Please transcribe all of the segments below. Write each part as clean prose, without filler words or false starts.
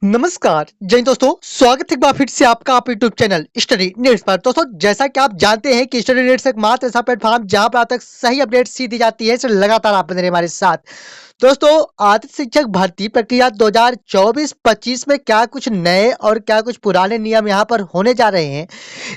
नमस्कार जय हिंद दोस्तों, स्वागत है एक बार फिर से आपका आप यूट्यूब चैनल स्टडी नीड्स पर। दोस्तों, जैसा कि आप जानते हैं कि स्टडी नीड्स एक मात्र ऐसा प्लेटफॉर्म जहां पर आप तक सही अपडेट्स दी जाती है, इसलिए लगातार आप बने रहिए हमारे साथ। दोस्तों, आदर्श शिक्षक भर्ती प्रक्रिया 2024-25 में क्या कुछ नए और क्या कुछ पुराने नियम यहां पर होने जा रहे हैं,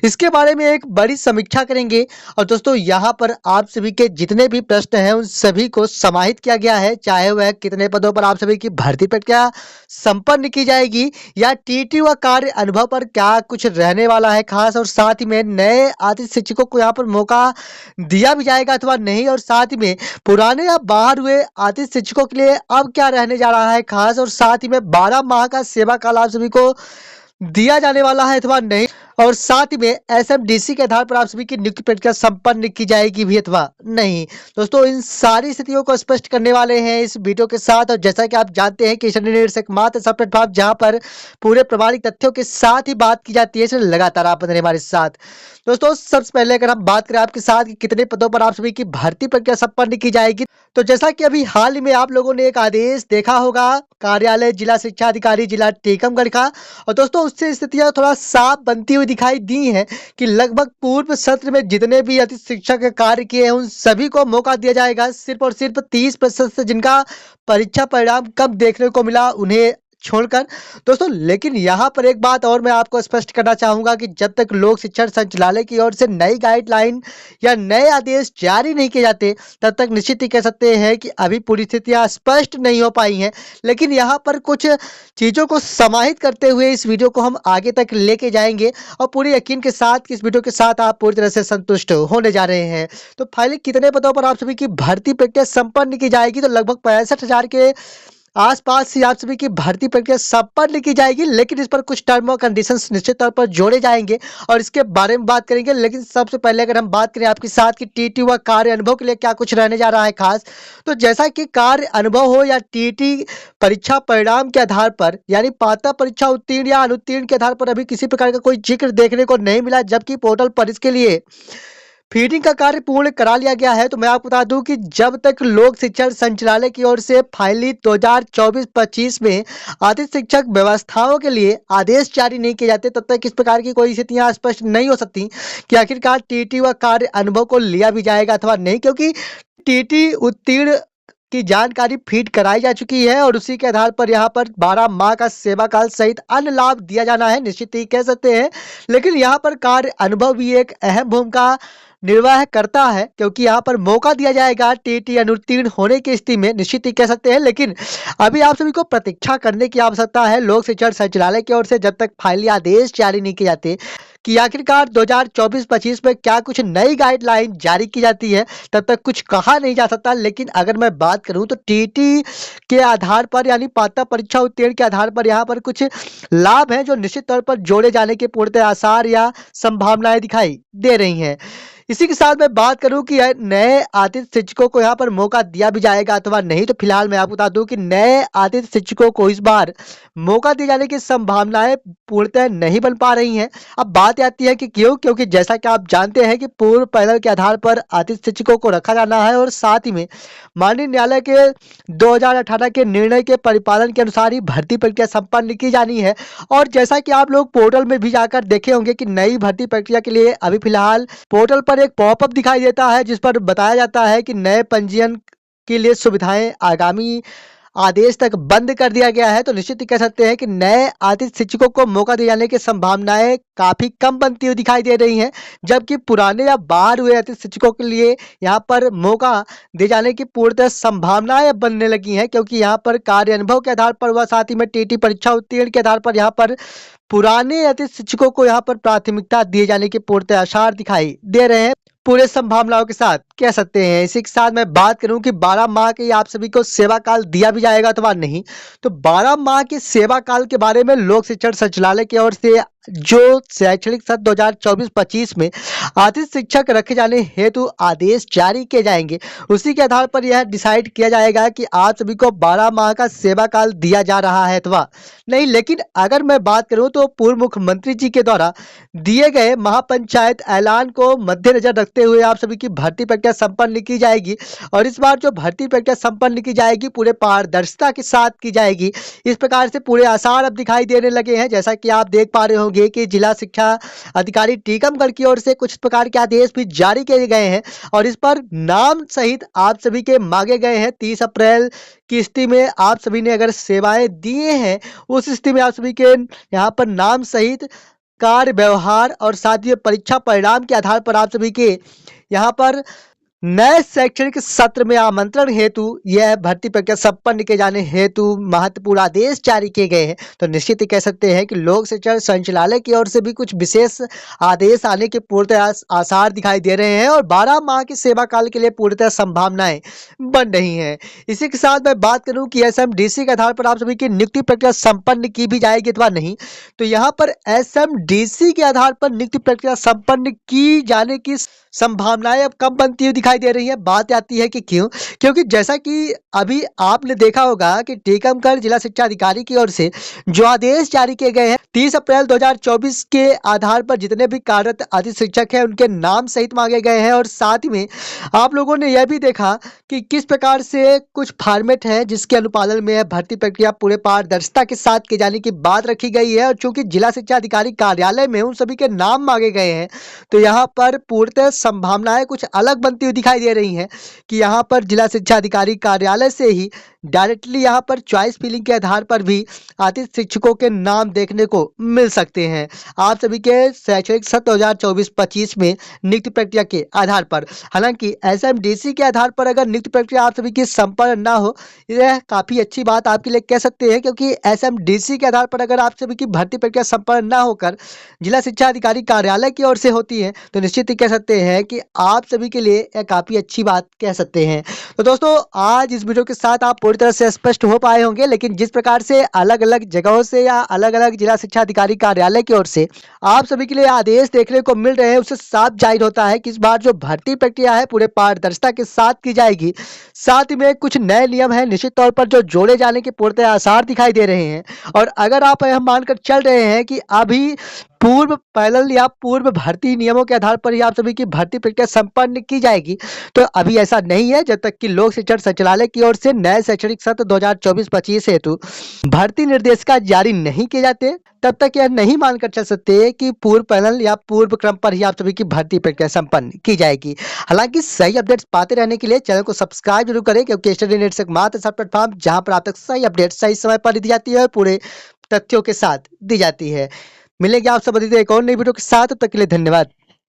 इसके बारे में एक बड़ी समीक्षा करेंगे। और दोस्तों, यहाँ पर आप सभी के जितने भी प्रश्न हैं उन सभी को समाहित किया गया है, चाहे वह कितने पदों पर आप सभी की भर्ती प्रक्रिया संपन्न की जाएगी या टीटी व कार्य अनुभव पर क्या कुछ रहने वाला है खास, और साथ ही में नए आदर्श शिक्षकों को यहाँ पर मौका दिया भी जाएगा अथवा नहीं, और साथ ही में पुराने या बाहर हुए आदर्श शिक्षकों के लिए अब क्या रहने जा रहा है खास, और साथ ही में 12 माह का सेवा काल आप सभी को दिया जाने वाला है अथवा नहीं, और साथ ही में एसएमडीसी के आधार पर आप सभी की नियुक्ति प्रक्रिया संपन्न की जाएगी भी अथवा नहीं। दोस्तों, इन सारी स्थितियों को स्पष्ट करने वाले हैं इस वीडियो के साथ। और जैसा कि आप जानते हैं कि स्टडी नीड्स एकमात्र ऐसा प्लेटफॉर्म जहां पर पूरे प्रमाणिक तथ्यों के साथ ही बात की जाती है, इसलिए लगातार आप बने रहिए हमारे साथ। दोस्तों, सबसे पहले अगर हम बात करें आपके साथ कि कितने पदों पर आप सभी की भर्ती प्रक्रिया संपन्न की जाएगी, तो जैसा कि अभी हाल ही में आप लोगों ने एक आदेश देखा होगा कार्यालय जिला शिक्षा अधिकारी जिला टीकमगढ़ का, और दोस्तों उससे स्थितियां थोड़ा साफ बनती हुई दिखाई दी हैं कि लगभग पूर्व सत्र में जितने भी अतिथि शिक्षक कार्य किए हैं उन सभी को मौका दिया जाएगा। सिर्फ और सिर्फ 30% से जिनका परीक्षा परिणाम कम देखने को मिला उन्हें छोड़कर। दोस्तों, लेकिन यहाँ पर एक बात और मैं आपको स्पष्ट करना चाहूंगा कि जब तक लोक शिक्षण संचालय की ओर से नई गाइडलाइन या नए आदेश जारी नहीं किए जाते, तब तक निश्चित ही कह सकते हैं कि अभी पूरी स्थितियां स्पष्ट नहीं हो पाई हैं। लेकिन यहाँ पर कुछ चीज़ों को समाहित करते हुए इस वीडियो को हम आगे तक लेके जाएंगे, और पूरे यकीन के साथ कि इस वीडियो के साथ आप पूरी तरह से संतुष्ट होने जा रहे हैं। तो फाइनली कितने पदों पर आप सभी की भर्ती प्रक्रिया संपन्न की जाएगी, तो लगभग 65,000 के आसपास से आप सभी की भर्ती प्रक्रिया संपन्न की जाएगी। लेकिन इस पर कुछ टर्म और कंडीशंस निश्चित तौर पर जोड़े जाएंगे और इसके बारे में बात करेंगे। लेकिन सबसे पहले अगर हम बात करें आपके साथ कि टीटी व कार्य अनुभव के लिए क्या कुछ रहने जा रहा है खास, तो जैसा कि कार्य अनुभव हो या टीटी परीक्षा परिणाम के आधार पर, यानी पात्रता परीक्षा उत्तीर्ण या अनुत्तीर्ण के आधार पर अभी किसी प्रकार का कोई जिक्र देखने को नहीं मिला, जबकि पोर्टल पर इसके लिए फीडिंग का कार्य पूर्ण करा लिया गया है। तो मैं आपको बता दूं कि जब तक लोक शिक्षण संचालय की ओर से फाइनली 2024-25 में आदर्श शिक्षक व्यवस्थाओं के लिए आदेश जारी नहीं किए जाते, तब तक इस प्रकार की कोई स्थितियां स्पष्ट नहीं हो सकती कि आखिरकार टीटी व कार्य अनुभव को लिया भी जाएगा अथवा नहीं, क्योंकि टीटी उत्तीर्ण की जानकारी फीड कराई जा चुकी है और उसी के आधार पर यहाँ पर 12 माह का सेवा काल सहित अन्य लाभ दिया जाना है, निश्चित ही कह सकते हैं। लेकिन यहाँ पर कार्य अनुभव भी एक अहम भूमिका निर्वाह करता है, क्योंकि यहाँ पर मौका दिया जाएगा टीटी अनुत्तीर्ण होने की स्थिति में, निश्चित ही कह सकते हैं। लेकिन अभी आप सभी को प्रतीक्षा करने की आवश्यकता है लोक शिक्षण संचालय की ओर से, जब तक फाइनली आदेश जारी नहीं किए जाते कि आखिरकार 2024-25 में क्या कुछ नई गाइडलाइन जारी की जाती है, तब तक कुछ कहा नहीं जा सकता। लेकिन अगर मैं बात करूं तो टीटी के आधार पर, यानी पात्रता परीक्षा उत्तीर्ण के आधार पर यहाँ पर कुछ लाभ हैं जो निश्चित तौर पर जोड़े जाने के पूर्णतः आसार या संभावनाएं दिखाई दे रही हैं। इसी के साथ मैं बात करूं कि नए आतिथ्य शिक्षकों को यहाँ पर मौका दिया भी जाएगा अथवा नहीं, तो फिलहाल मैं आपको बता दूं कि नए आतिथ्य शिक्षकों को इस बार मौका दिए जाने की संभावनाएं पूर्णतः नहीं बन पा रही हैं। अब बात आती है कि क्यों, क्योंकि जैसा कि आप जानते हैं कि पूर्व पैनल के आधार पर आतिथ्य शिक्षकों को रखा जाना है, और साथ ही में माननीय न्यायालय के 2018 के निर्णय के परिपालन के अनुसार ही भर्ती प्रक्रिया संपन्न की जानी है। और जैसा कि आप लोग पोर्टल में भी जाकर देखे होंगे कि नई भर्ती प्रक्रिया के लिए अभी फिलहाल पोर्टल पर एक पॉपअप दिखाई देता है, जिस पर बताया जाता है कि नए पंजीयन के लिए सुविधाएं आगामी आदेश तक बंद कर दिया गया है। तो निश्चित ही कह सकते हैं कि नए आतिथ्य शिक्षकों को मौका दिए जाने की संभावनाएं काफी कम बनती हुई दिखाई दे रही हैं, जबकि पुराने या बाहर हुए आतिथ्य शिक्षकों के लिए यहाँ पर मौका दिए जाने की पूर्णतः संभावनाएं बनने लगी हैं, क्योंकि यहाँ पर कार्य अनुभव के आधार पर व साथ ही में टीटी परीक्षा उत्तीर्ण के आधार पर यहाँ पर पुराने अतिथि शिक्षकों को यहाँ पर प्राथमिकता दिए जाने के पूर्णतः आसार दिखाई दे रहे हैं, पूरे संभावनाओं के साथ कह सकते हैं। इसी के साथ मैं बात करूं कि 12 माह के आप सभी को सेवा काल दिया भी जाएगा अथवा नहीं, तो 12 माह के सेवा काल के बारे में लोक शिक्षण संचालय की ओर से जो शैक्षणिक सत्र 2024-25 में अतिथि शिक्षक रखे जाने हेतु आदेश जारी किए जाएंगे। उसी के आधार पर यह डिसाइड किया जाएगा कि आप सभी को 12 माह का सेवा काल दिया जा रहा है अथवा नहीं। लेकिन अगर मैं बात करूं तो पूर्व मुख्यमंत्री जी के द्वारा दिए गए महापंचायत ऐलान को मद्देनजर रखते हुए आप सभी की भर्ती प्रक्रिया संपन्न की जाएगी। और इस बार जो भर्ती प्रक्रिया संपन्न की जाएगी पूरे पारदर्शिता के साथ की जाएगी। इस प्रकार से पूरे आसार अब दिखाई देने लगे हैं। जैसा कि आप देख पा रहे होंगे कि जिला शिक्षा अधिकारी टीकमगढ़ की ओर से कुछ प्रकार के आदेश भी जारी किए गए हैं और इस पर नाम सहित आप सभी के मांगे गए हैं। 30 अप्रैल की स्थिति में आप सभी ने अगर सेवाएं दिए हैं उस स्थिति में आप सभी के यहाँ पर नाम सहित कार्य व्यवहार और साथ ही परीक्षा परिणाम के आधार पर आप सभी के यहाँ पर नए शैक्षणिक सत्र में आमंत्रण हेतु यह भर्ती प्रक्रिया संपन्न किए जाने हेतु महत्वपूर्ण आदेश जारी किए गए हैं। तो निश्चित ही कह सकते हैं कि लोक शिक्षण संचालय की ओर से भी कुछ विशेष आदेश आने के पूर्णतः आसार दिखाई दे रहे हैं और 12 माह के सेवा काल के लिए पूर्णतः संभावनाएं बन रही हैं। इसी के साथ मैं बात करूं कि एसएमडीसी के आधार पर आप सभी की नियुक्ति प्रक्रिया संपन्न की भी जाएगी अथवा नहीं, तो यहाँ पर एसएमडीसी के आधार पर नियुक्ति प्रक्रिया संपन्न की जाने की संभावनाएं अब कम बनती हुई दिखाई दे रही है। बात आती है कि क्यों, क्योंकि जैसा कि अभी आपने देखा होगा कि टीकमगढ़ जिला शिक्षा अधिकारी की ओर से जो आदेश जारी किए गए हैं 30 अप्रैल 2024 के आधार पर जितने भी कार्यरत अतिथि शिक्षक हैं उनके नाम सहित मांगे गए हैं। और साथ ही में आप लोगों ने यह भी देखा कि किस प्रकार से कुछ फॉर्मेट है जिसके अनुपालन में भर्ती प्रक्रिया पूरे पारदर्शिता के साथ किए जाने की बात रखी गई है। और चूंकि जिला शिक्षा अधिकारी कार्यालय में उन सभी के नाम मांगे गए हैं तो यहाँ पर पूर्णतः संभावनाएं कुछ अलग बनती हुई दिखाई दे रही हैं कि यहाँ पर जिला शिक्षा अधिकारी कार्यालय से ही डायरेक्टली यहाँ पर चॉइस फिलिंग के आधार पर भी अतिथि शिक्षकों के नाम देखने को मिल सकते हैं आप सभी के शैक्षणिक सत्र 2024-25 में नियुक्ति प्रक्रिया के आधार पर। हालांकि एसएमडीसी के आधार पर अगर नियुक्ति प्रक्रिया आप सभी की संपन्न ना हो, यह काफ़ी अच्छी बात आपके लिए कह सकते हैं, क्योंकि एसएमडीसी के आधार पर अगर आप सभी की भर्ती प्रक्रिया संपन्न ना होकर जिला शिक्षा अधिकारी कार्यालय की ओर से होती है तो निश्चित ही कह सकते हैं कि आप सभी के लिए यह काफ़ी अच्छी बात कह सकते हैं। तो दोस्तों आज इस वीडियो के साथ आप पूरी तरह से स्पष्ट हो पाए होंगे, लेकिन जिस प्रकार से अलग अलग जगहों से या अलग अलग जिला शिक्षा अधिकारी कार्यालय की ओर से आप सभी के लिए आदेश देखने को मिल रहे हैं उससे साफ जाहिर होता है कि इस बार जो भर्ती प्रक्रिया है पूरे पारदर्शिता के साथ की जाएगी। साथ ही में कुछ नए नियम हैं निश्चित तौर पर जो जोड़े जाने के पूर्णतः आसार दिखाई दे रहे हैं। और अगर आप यह मानकर चल रहे हैं कि अभी पूर्व पैनल या पूर्व भर्ती नियमों के आधार पर ही आप सभी की भर्ती प्रक्रिया संपन्न की जाएगी, तो अभी ऐसा नहीं है। जब तक कि लोक शिक्षण संचालय की ओर से नए शैक्षणिक सत्र 2024-25 हेतु भर्ती निर्देशिका जारी नहीं किए जाते तब तक यह नहीं मानकर चल सकते कि पूर्व पैनल या पूर्व क्रम पर ही आप सभी की भर्ती प्रक्रिया संपन्न की जाएगी। हालांकि सही अपडेट्स पाते रहने के लिए चैनल को सब्सक्राइब जरूर करें, क्योंकि स्टडी नेट एक मात्र ऐसा प्लेटफॉर्म जहां पर आप तक सही अपडेट सही समय पर दी जाती है और पूरे तथ्यों के साथ दी जाती है। मिलेंगे आप सब एक और नई वीडियो के साथ, तब तक के लिए धन्यवाद।